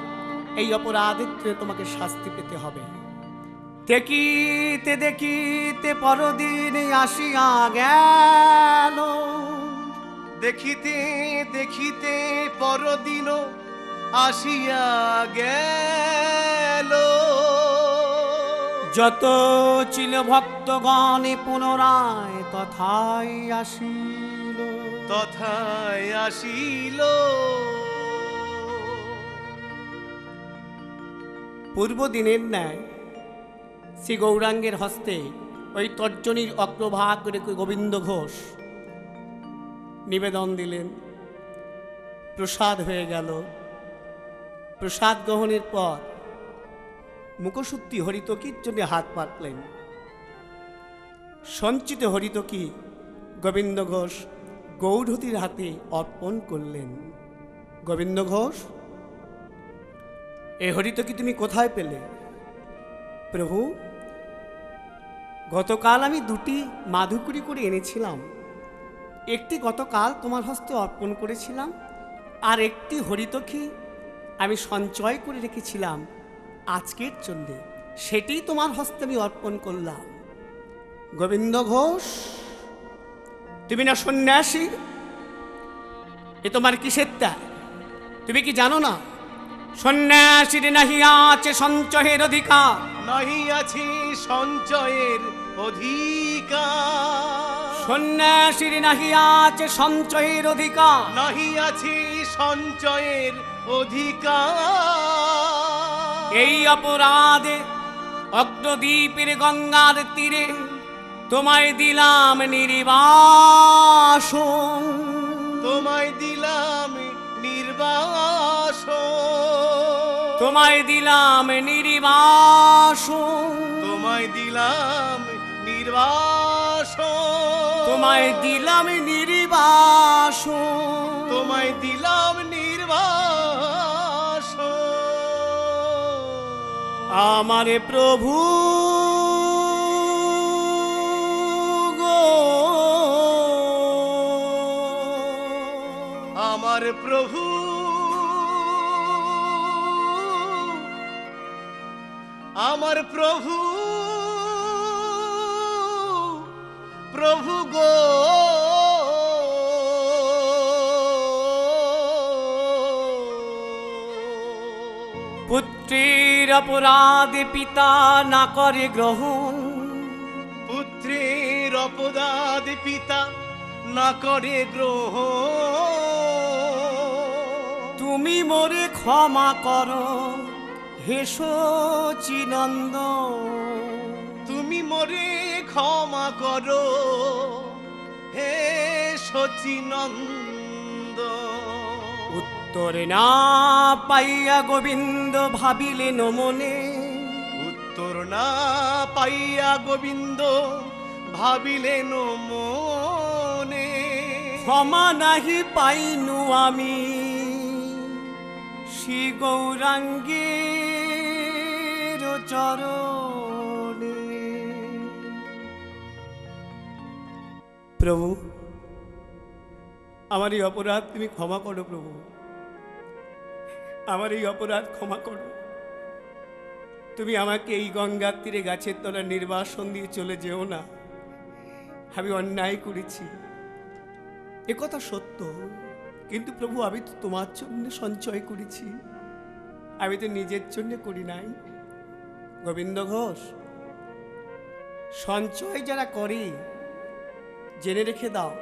এই অপরাধের জন্য তোমাকে শাস্তি পেতে হবে। দেখিতে দেখিতে পরদিন আসিয়া গেল, দেখিতে দেখিতে পরদিন আসিয়া গেল। যত ছিল ভক্তগণে পুনরায় তথায় আসিল। তথায় আসিল। পূর্ব দিনের ন্যায় শ্রী গৌরাঙ্গের হস্তে ওই তর্জনীর অগ্রভাগ করে গোবিন্দ ঘোষ নিবেদন দিলেন। প্রসাদ হয়ে গেল। প্রসাদ গ্রহণের পর মুখশুদ্ধি হরিতকির জন্য হাত পাতলেন। সঞ্চিত হরিতকি গোবিন্দ ঘোষ গৌরহতির হাতে অর্পণ করলেন। গোবিন্দ ঘোষ, এ হরিতকি তুমি কোথায় পেলে? প্রভু, গতকাল আমি 2টি মাধুকরী করে এনেছিলাম। একটি গতকাল তোমার হস্তে অর্পণ করেছিলাম, আর একটি হরিতকি আমি সঞ্চয় করে রেখেছিলাম আজকের জন্যে, সেটি তোমার হস্তে আমি অর্পণ করলাম। গোবিন্দ ঘোষ, তুমি না সন্ন্যাসী? এ তোমার কিসের ত্যাগ? তুমি কি জানো না সন্ন্যাসীর নাহি আছে সঞ্চয়ের অধিকার? নাহি আছি সঞ্চয়ের অধিকার। সন্ন্যাসীর নাহি আছে সঞ্চয়ের অধিকার। নাহি আছি সঞ্চয়ের অধিকার। এই অপরাধে অগ্রদ্বীপের গঙ্গার তীরে তোমায় দিলাম নির্বাসন। তোমায় দিলাম নির্বাসন। তোমায় দিলাম নির্বাসন। তোমায় দিলাম নির্বাসন। তোমায় দিলাম নির্বাসন। তোমায় দিলাম নির্বাসন। আমারে প্রভু গো, আমার প্রভু, আমার প্রভু, প্রভু গো। পুত্রের অপরাধে পিতা না করে গ্রহণ। পুত্রের অপরাধ পিতা না করে গ্রহণ। তুমি মোরে ক্ষমা করো হে শচীনন্দ। তুমি মোরে ক্ষমা করো হে শচীনন্দ। উত্তর না পাইয়া গোবিন্দ ভাবিলেন মনে। উত্তর না পাইয়া গোবিন্দ ভাবিলেন মনে। ক্ষমা নাহি পাইনু আমি শ্রী গৌরাঙ্গের চরণে। প্রভু, আমার এই অপরাধ তুমি ক্ষমা করো। প্রভু, আমার এই অপরাধ ক্ষমা করো। তুমি আমাকে এই গঙ্গার তীরে গাছের তলা নির্বাসন দিয়ে চলে যেও না। আমি অন্যায় করেছি, এ কথা সত্য, কিন্তু প্রভু আমি তো তোমার জন্য সঞ্চয় করেছি, আমি তো নিজের জন্য করি নাই। গোবিন্দ ঘোষ, সঞ্চয় যারা করে জেনে রেখে দাও,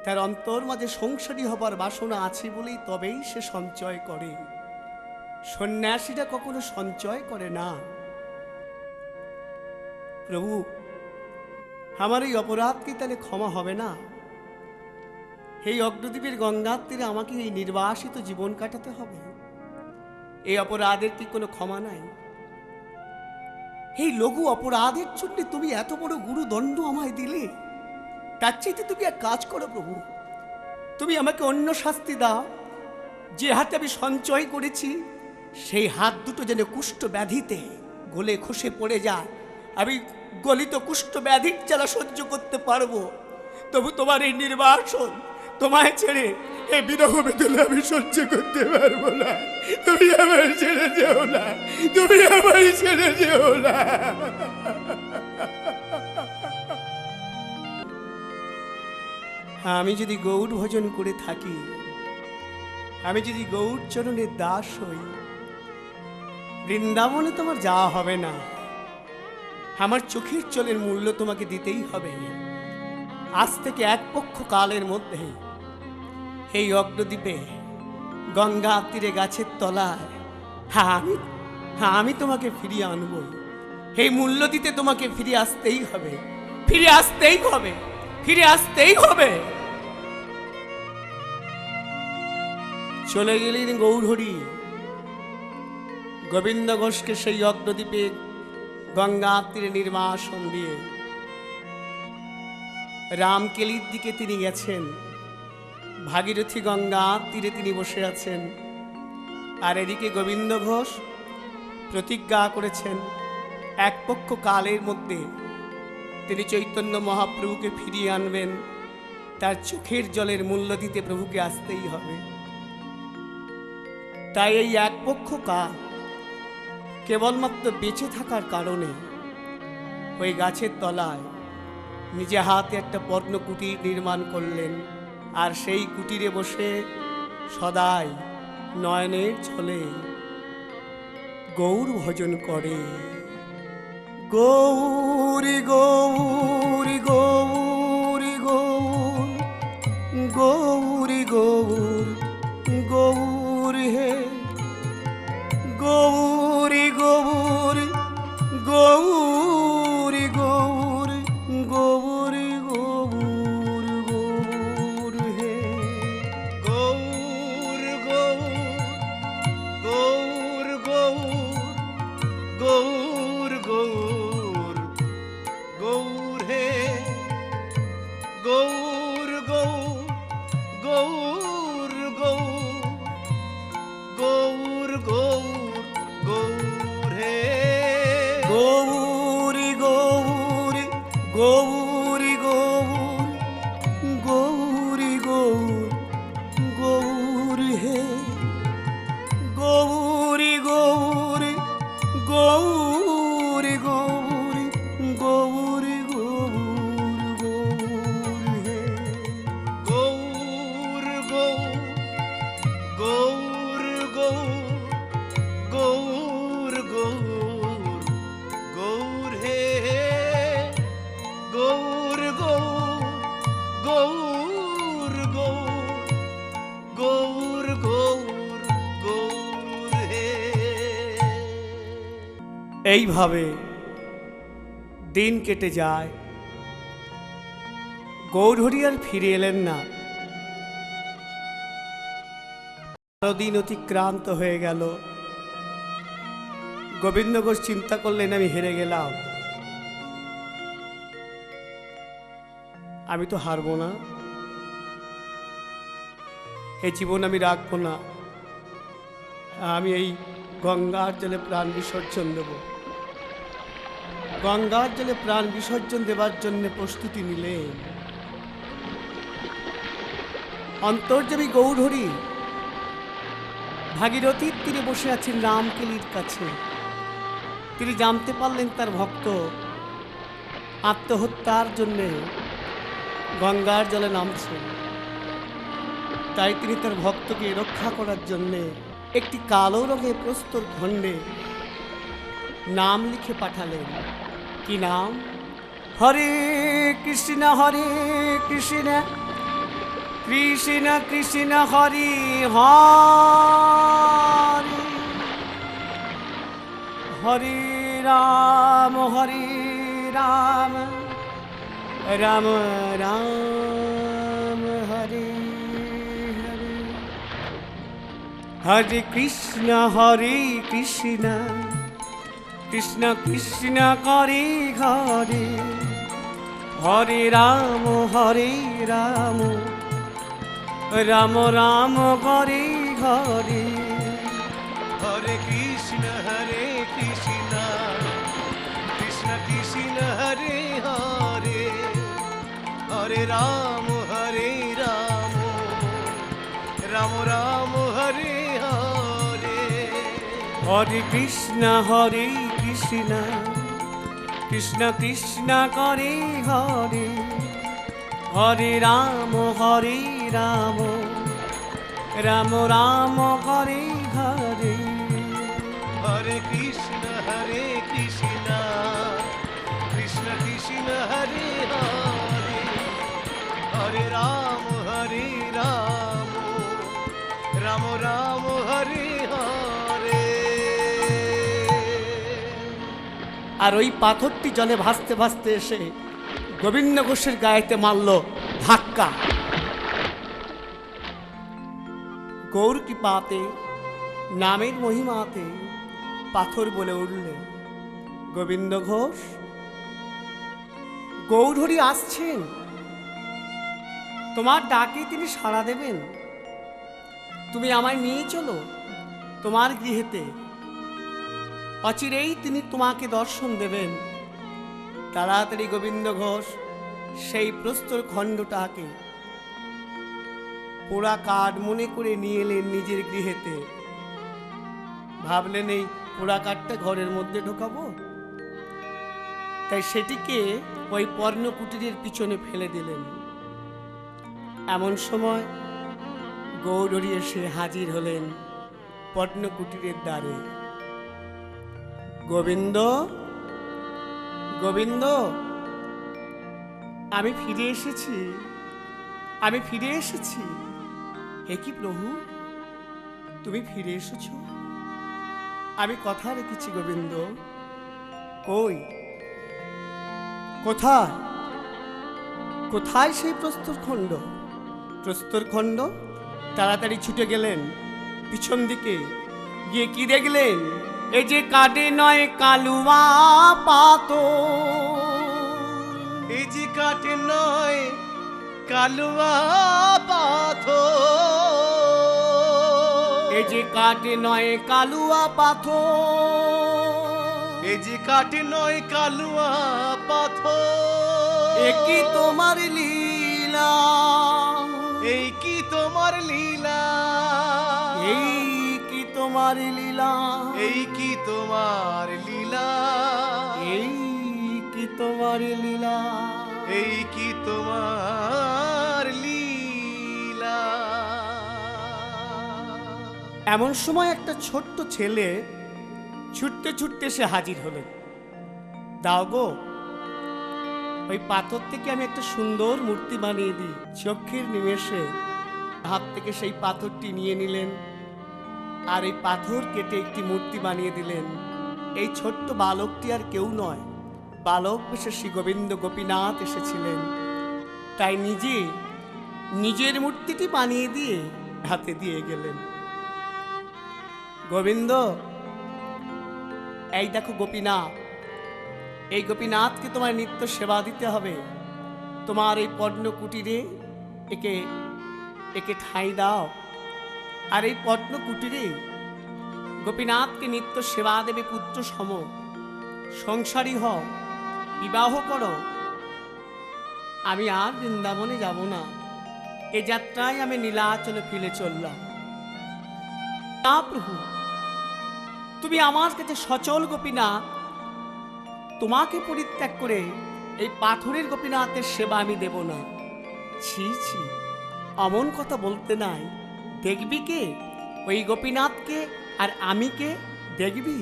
তার অন্তর মাঝে সংসারী হবার বাসনা আছে বলেই তবেই সে সঞ্চয় করে। সন্ন্যাসীরা কখনো সঞ্চয় করে না। প্রভু, আমার এই অপরাধ কি তাহলে ক্ষমা হবে না? এই অগ্রদ্বীপের গঙ্গার তীরে আমাকে এই নির্বাসিত জীবন কাটাতে হবে? এই অপরাধের কি কোনো ক্ষমা নাই? এই লঘু অপরাধের জন্য তুমি এত বড় গুরুদণ্ড আমায় দিলে। তার চাইতে তুমি এক কাজ করো প্রভু, তুমি আমাকে অন্য শাস্তি দাও। যে হাতে আমি সঞ্চয় করেছি সেই হাত দুটো যেন কুষ্ঠ ব্যাধিতে গলে খসে পড়ে যায়। আমি গলিত কুষ্ঠ ব্যাধির জ্বালা সহ্য করতে পারবো, তবু তোমার এই নির্বাসন, তোমায় ছেড়ে এই বিরহ বেদনা আমি সহ্য করতে পারবো না। তুমি আমার ছেড়ে যেও না, তুমি আমার ছেড়ে যেও না। আমি যদি গৌর ভজন করে থাকি, আমি যদি গৌর চরণের দাস হই, বৃন্দাবনে তোমার যাওয়া হবে না। আমার চোখের জলের মূল্য তোমাকে দিতেই হবে। আজ থেকে এক পক্ষ কালের মধ্যে এই অগ্রদ্বীপে গঙ্গা তীরে গাছের তলায় আমি তোমাকে ফিরিয়ে আনবো। এই মূল্য দিতে তোমাকে ফিরে আসতেই হবে, ফিরে আসতেই হবে, ফিরে আসতেই হবে। চলে গেলেন গৌরহরি। গোবিন্দ ঘোষকে সেই অগ্রদ্বীপে গঙ্গা তীরে নির্বাসন দিয়ে রামকেলির দিকে তিনি গেছেন। ভাগীরথী গঙ্গা তীরে তিনি বসে আছেন। আর এদিকে গোবিন্দ ঘোষ প্রতিজ্ঞা করেছেন এক পক্ষ কালের মধ্যে তিনি চৈতন্য মহাপ্রভুকে ফিরিয়ে আনবেন। তার চোখের জলের মূল্য দিতে প্রভুকে আসতেই হবে। তাই এই এক পক্ষ কাল কেবলমাত্র বেঁচে থাকার কারণে ওই গাছের তলায় নিজে হাতে একটা পর্ণকুটির নির্মাণ করলেন। আর সেই কুটিরে বসে সদাই নয়নের ছলে গৌর ভজন করে। গৌরী গৌরী গৌরী গৌর, গৌরী গৌর গৌর হে, গৌরী গৌর গৌরী গৌর গৌরী গৌর গৌর হে। গৌর গৌর গৌর গৌর গৌর গৌর গৌর হে। গৌর গৌর গৌর গৌর গৌর গৌর গৌর হে। গৌরী গৌর গৌরী গৌর গৌরী গৌর গৌর হে, গৌরী গৌর গৌরী গৌর গৌরী গৌর গৌর হে। গৌর গৌর গৌর গৌর গৌর গৌর গৌর হে। গৌর গৌর গৌর গৌর গৌর গৌর হে। এইভাবে দিন কেটে যায়। গৌরহরি আর ফিরে এলেন না। 12 দিন অতিক্রান্ত হয়ে গেল। গোবিন্দ ঘোষ চিন্তা করলেন আমি হেরে গেলাম, আমি তো হারবো না, এই জীবন আমি রাখবো না, আমি এই গঙ্গার জলে প্রাণ বিসর্জন দেব। গঙ্গার জলে প্রাণ বিসর্জন দেবার জন্য প্রস্তুতি নিলেন। অন্তর্যামী গৌরহরি ভাগীরথীর তীরে বসে আছেন রামকেলির কাছে। তিনি জানতে পারলেন তার ভক্ত আত্মহত্যার জন্যে গঙ্গার জলে নামছেন। তাই তিনি তার ভক্তকে রক্ষা করার জন্যে একটি কালো রঙের প্রস্তর খণ্ডে নাম লিখে পাঠালেন। কি নাম? হরে কৃষ্ণ কৃষ্ণ কৃষ্ণ হরি হরে, হরে রাম রাম রাম হরে হরে, হরে কৃষ্ণ কৃষ্ণ কৃষ্ণ করে ঘরে, হরে রাম রাম রাম করে ঘরে। হরে কৃষ্ণ কৃষ্ণ কৃষ্ণ হরে হরে, হরে রাম রাম রাম হরে হরে। হরে কৃষ্ণ কৃষ্ণ কৃষ্ণ করে হরে, হরে রাম রাম রাম করে হরে। হরে কৃষ্ণ কৃষ্ণ কৃষ্ণ হরে হরে। হরে রাম রাম রাম হরে হরে। আর ওই পাথরটি জলে ভাসতে ভাসতে এসে গোবিন্দ ঘোষের গায়েতে মারল ধাক্কা। গৌর কৃপাতে, নামের মহিমাতে পাথর বলে উঠলেন, গোবিন্দ ঘোষ, গৌরহরি আসছেন, তোমার ডাকে তিনি সাড়া দেবেন। তুমি আমায় নিয়ে চলো তোমার গৃহেতে, অচিরেই তিনি তোমাকে দর্শন দেবেন। তাড়াতাড়ি গোবিন্দ ঘোষ সেই প্রস্তর খণ্ডটাকে পোড়া কাঠ মনে করে নিয়ে এলেন নিজের গৃহেতে। ভাবলেন এই পোড়া কাঠটা ঘরের মধ্যে ঢোকাবো, তাই সেটিকে ওই পর্ণকুটিরের পিছনে ফেলে দিলেন। এমন সময় গৌরহরি এসে হাজির হলেন পর্ণকুটিরের দ্বারে। গোবিন্দ, গোবিন্দ, আমি ফিরে এসেছি। হে কি প্রভু, তুমি ফিরে এসেছ? আমি কথা রেখেছি গোবিন্দ। কই, কোথায় সেই প্রস্তরখণ্ড? তাড়াতাড়ি ছুটে গেলেন পিছন দিকে, গিয়ে কি দেখলেন? এই যে কাটে নয় কালুয়া পাথর, এই যে কাটে নয় কালুয়া পাথর, এই যে কাটে নয় কালুয়া পাথর, এই যে কাটে নয় কালুয়া পাথর। এ কি তোমার লীলা, এই কি তোমার লীলা, এই কি তোমার লীলা, এই কি তোমার লীলা, এই কি তোমার লীলা, এই কি তোমার লীলা। এমন সময় একটা ছোট্ট ছেলে ছুটতে ছুটতে এসে হাজির হলেন। দাও গো, ওই পাথর থেকে আমি একটা সুন্দর মূর্তি বানিয়ে দিই। চক্ষের নিমেষে হাত থেকে সেই পাথরটি নিয়ে নিলেন, আর এই পাথর কেটে একটি মূর্তি বানিয়ে দিলেন। এই ছোট্ট বালকটি আর কেউ নয়, বালক বেশে শ্রী গোবিন্দ গোপীনাথ এসেছিলেন। তাই নিজের মূর্তিটি বানিয়ে দিয়ে হাতে দিয়ে গেলেন। গোবিন্দ, এই দেখো গোপীনাথ, এই গোপীনাথকে তোমার নিত্য সেবা দিতে হবে। তোমার এই পর্ণকুটিরে একে ঠাঁই দাও, আর এই পর্ণকুটিরে গোপীনাথকে নিত্য সেবা দেবে পুত্র সম। সংসারী হও, বিবাহ করো। আমি আর বৃন্দাবনে যাব না, এ যাত্রায় আমি নীলাচলে ফিরে চললাম। না প্রভু, তুমি আমার কাছে সচল গোপীনাথ, তোমাকে পরিত্যাগ করে এই পাথরের গোপীনাথের সেবা আমি দেব না। ছি ছি, অমন কথা বলতে নাই। দেখবি কে? ওই গোপীনাথকে, আর আমি কে দেখবি?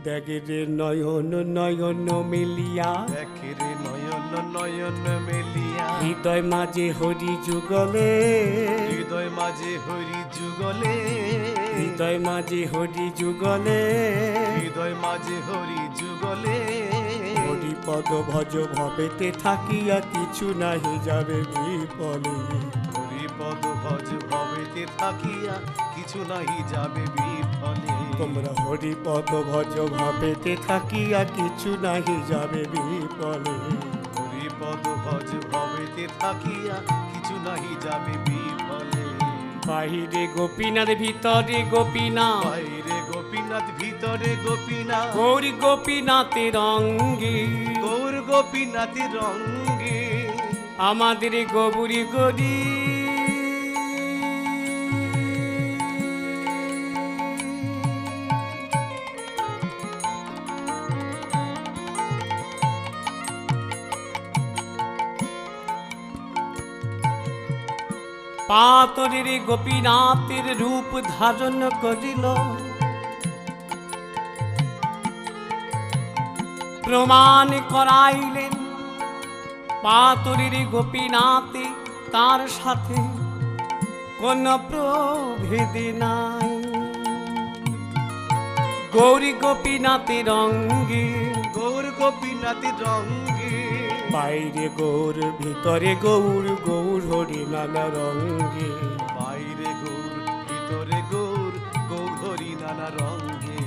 দেখে রে নয়ন নয়ন মেলিয়া, দেখে রে নয়ন নয়ন মেলিয়া, হৃদয় মাঝে হরি যুগলে, হৃদয় মাঝে হরি যুগলে, হৃদয় মাঝে হরি যুগলে, হৃদয় মাঝে হরি যুগলে। হরি পদ ভজ ভবেতে থাকিয়া কিছু নাহি যাবে বিফলে। হরি পদ ভজ ভবেতে থাকিয়া কিছু নাহি যাবে বিফলে। তোমরা হরি পদ ভজ ভবেতে থাকিয়া কিছু নাহি যাবে বিফলে। হরি পদ ভজ ভবেতে থাকিয়া কিছু নাহি যাবে বিফলে। বাহিরে গোপীনাথ ভিতরে গোপীনাথ, বাইরে গোপীনাথ ভিতরে গোপীনাথ, গৌর গোপীনাথের অঙ্গে, গৌর গোপীনাথের রঙ্গে, আমাদের গবুরি গরি পাতরের গোপীনাথের রূপ ধারণ করিল, প্রমাণ করাইলেন পাতরের গোপীনাথে তার সাথে কোন প্রভেদ নাই। গৌরী গোপীনাথের অঙ্গে, গৌর গোপীনাথের রঙ্গে, বাইরে গৌর ভিতরে গৌর, গৌর হরি নানা রঙ্গে। বাইরে গৌর ভিতরে গৌর, গৌর হরি নানা রঙ্গে।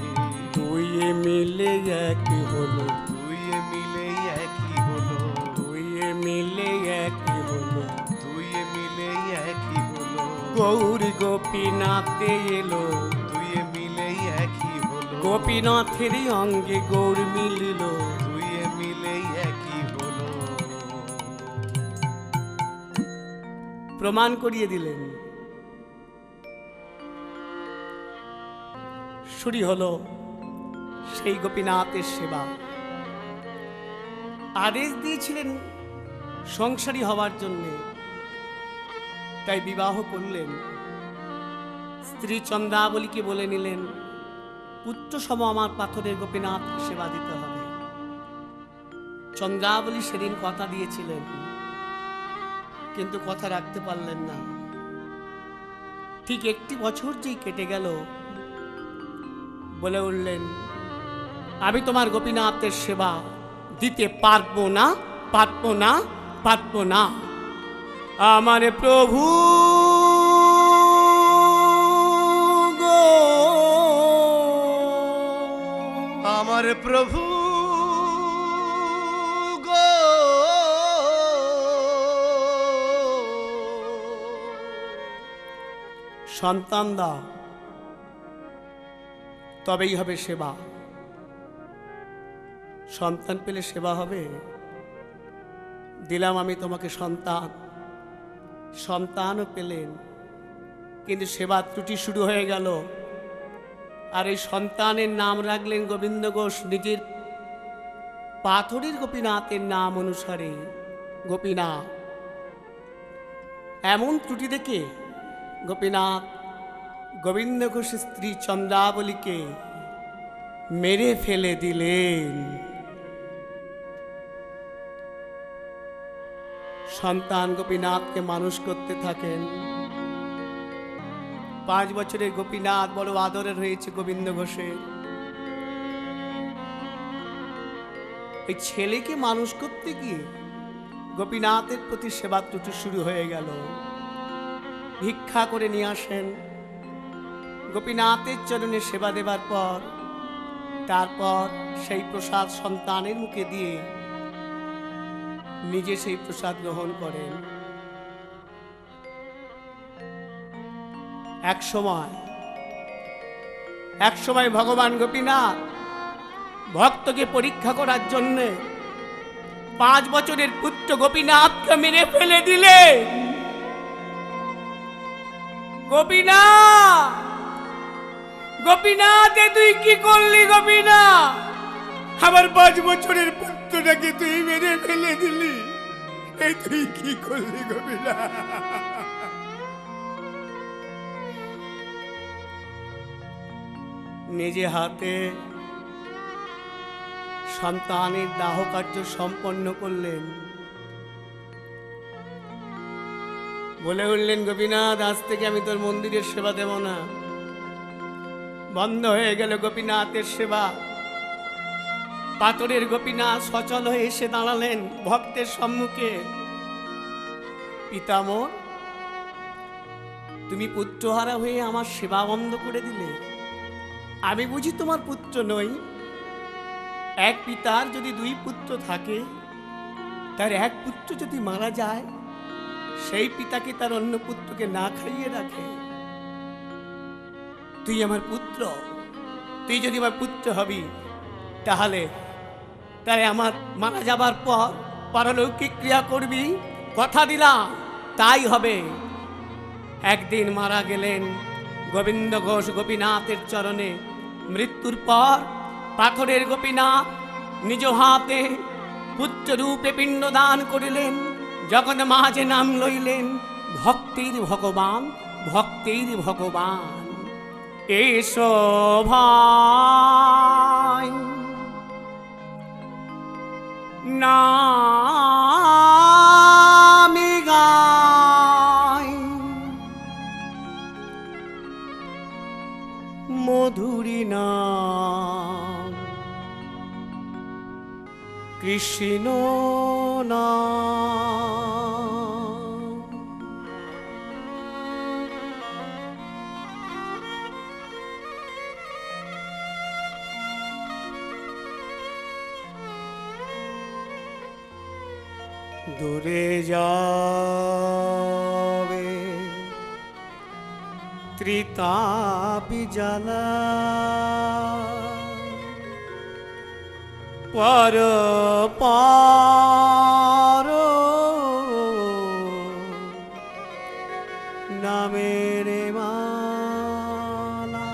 দুই মিলে একই হলো, দুই মিলে একই হলো, দুই মিলে একই হলো। দুই মিলে একই হলো, গৌরী গোপীনাথে এলো, দুই মিলে একই হলো, গোপীনাথের অঙ্গে গৌর মিলিল। দুই মিলে একই হলো। প্রমাণ করিয়ে দিলেন। শুরু হলো সেই গোপীনাথের সেবা। আদেশ দিয়েছিলেন সংসারী হওয়ার জন্য, তাই বিবাহ করলেন। স্ত্রী চন্দ্রাবলীকে বলে নিলেন, পুত্র সম আমার পাথরের গোপীনাথ সেবা দিতে হবে। চন্দ্রাবলী সেদিন কথা দিয়েছিলেন, কিন্তু কথা রাখতে পারলেন না। ঠিক একটি বছর যেই কেটে গেল, বলে উঠলেন, আমি তোমার গোপীনাথের সেবা দিতে পারবো না, পারবো না, পারবো না। আমার প্রভু গো, আমার প্রভু গো, সন্তান দাও, তবেই হবে সেবা। সন্তান পেলে সেবা হবে। দিলাম আমি তোমাকে সন্তান, সন্তানও পেলেন, কিন্তু সেবা ত্রুটি শুরু হয়ে গেল। আর এই সন্তানের নাম রাখলেন গোবিন্দ ঘোষ, নিজের পাথরের গোপীনাথের নাম অনুসারে গোপীনাথ। এমন ত্রুটি দেখে গোপীনাথ গোবিন্দ ঘোষের স্ত্রী চন্দ্রাবলীকে মেরে ফেলে দিলেন। সন্তান গোপীনাথকে মানুষ করতে থাকেন। 5 বছরের গোপীনাথ বড় আদরের হয়েছে গোবিন্দ ঘোষের। এই ছেলেকে মানুষ করতে গিয়ে গোপীনাথের প্রতি সেবা ত্রুটি শুরু হয়ে গেল। ভিক্ষা করে নিয়ে আসেন, গোপীনাথের চরণে সেবা দেবার পর তারপর সেই প্রসাদ সন্তানের মুখে দিয়ে নিজে সেই প্রসাদ গ্রহণ করেন। এক সময় ভগবান গোপীনাথ ভক্তকে পরীক্ষা করার জন্য 5 বছরের পুত্র গোপীনাথকে মেরে ফেলে দিলে। গোপীনাথ, গোপীনাথ, এ তুই কি করলি? গোপীনাথ, আমার 5 বছরের পুত্রটাকে তুই মেরে ফেলে দিলি, এ তুই কি করলি গোপীনাথ? নিজে হাতে সন্তানের দাহ কার্য সম্পন্ন করলেন। বলে উঠলেন, গোপীনাথ, আজ থেকে আমি তোর মন্দিরের সেবা দেব না। বন্ধ হয়ে গেল গোপীনাথের সেবা। পাথরের গোপীনাথ সচল হয়ে এসে দাঁড়ালেন ভক্তের সম্মুখে। পিতামহ, তুমি পুত্রহারা হয়ে আমার সেবা বন্ধ করে দিলে। আমি বুঝি তোমার পুত্র নই? এক পিতার যদি 2 পুত্র থাকে, তার এক পুত্র যদি মারা যায়, সেই পিতাকে তার অন্য পুত্রকে না খাইয়ে রাখে। তুই আমার পুত্র, তুই যদি আমার পুত্র হবি, তাহলে আমার মারা যাবার পর পারলৌকিক ক্রিয়া করবি, কথা দিলাম তাই হবে। একদিন মারা গেলেন গোবিন্দ ঘোষ গোপীনাথের চরণে। মৃত্যুর পর পাথরের গোপীনাথ নিজ হাতে পুত্ররূপে পিণ্ড দান করিলেন। যখন মাঝে নাম লইলেন ভক্তির ভগবান, ভক্তির ভগবান। এসো ভাই নামি গাই, মধুরী নাম কৃষ্ণ নাম। দূরে যাবে ত্রিতাপি জ্বালা, পর পার নামের মালা,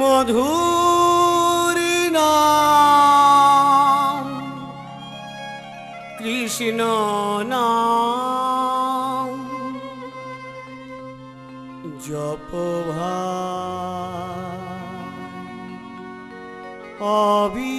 মধুরী নাম কৃষ্ণ নাম। জপ ভাই অবি